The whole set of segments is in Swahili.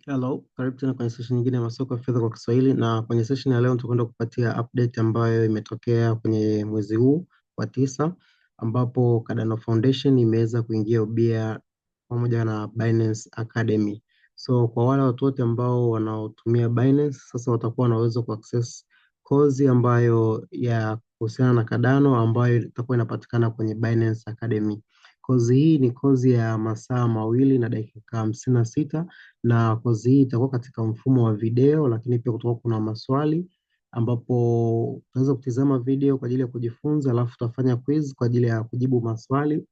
Hello, karibu tena kwenye session nyingine ya masoko ya fedha kwa Kiswahili, na kwenye session ya leo tutakwenda kupatia update ambayo imetokea kwenye mwezi huu wa tisa, ambapo Cardano Foundation imeweza kuingia ubia pamoja na Binance Academy. So kwa wale watu wote ambao wanaotumia Binance sasa watakuwa wanaweza kuaccess kozi ambayo ya kuhusiana na Cardano ambayo itakuwa inapatikana kwenye Binance Academy. Kozi hii ni kozi ya masaa mawili na dakika 56, na kozi hii itakuwa katika mfumo wa video, lakini pia kutakuwa kuna maswali ambapo utaweza kutizama video kwa ajili ya kujifunza, alafu utafanya quiz kwa ajili ya kujibu maswali,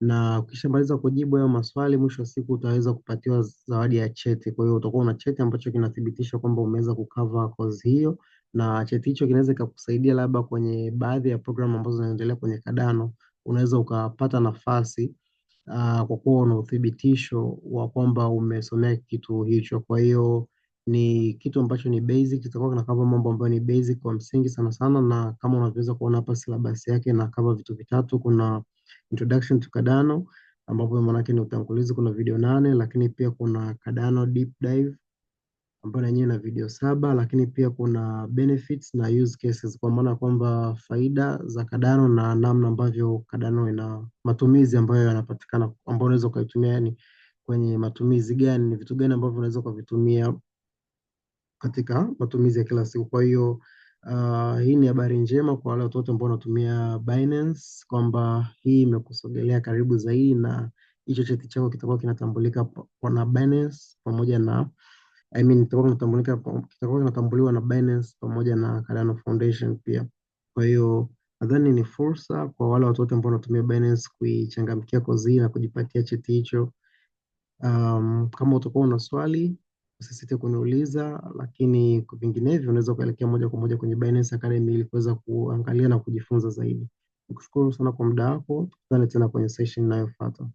na ukishamaliza kujibu hayo maswali, mwisho wa siku utaweza kupatiwa zawadi ya cheti. Kwa hiyo utakuwa na cheti ambacho kinathibitisha kwamba umeweza kukava kozi hiyo, na cheti hicho kinaweza kikakusaidia labda kwenye baadhi ya programu ambazo zinaendelea kwenye Cardano, unaweza ukapata nafasi kwa kuwa una uthibitisho wa kwamba umesomea kitu hicho. Kwa hiyo ni kitu ambacho ni basic, kitakuwa kinakava mambo ambayo ni basic kwa msingi sana sana, na kama unavyoweza kuona hapa syllabus yake na kava vitu vitatu. Kuna introduction to Cardano ambapo maana yake ni utangulizi, kuna video 8, lakini pia kuna Cardano deep dive ambayo na yenyewe na video 7, lakini pia kuna benefits na use cases, kwa maana kwamba faida za Cardano na namna ambavyo Cardano ina matumizi ambayo yanapatikana, ambayo unaweza ukaitumia, yani kwenye matumizi gani, ni vitu gani ambavyo unaweza ukavitumia katika matumizi ya kila siku. Kwa hiyo hii ni habari njema kwa wale watu wote ambao wanatumia Binance, kwamba hii imekusogelea karibu zaidi, na hicho cheti chako kitakuwa kinatambulika na Binance pamoja na kitakuwa kinatambuliwa na Binance pamoja na Cardano Foundation pia. Kwa hiyo nadhani ni fursa kwa wale watu wote ambao wanatumia Binance kuichangamkia kozi hii na kujipatia cheti hicho. Kama utakuwa una swali usisite kuniuliza, lakini kwa vinginevyo unaweza kuelekea moja kwa moja kwenye Binance Academy ili kuweza kuangalia na kujifunza zaidi. Nikushukuru sana kwa muda wako, tukutane tena kwenye session inayofuata.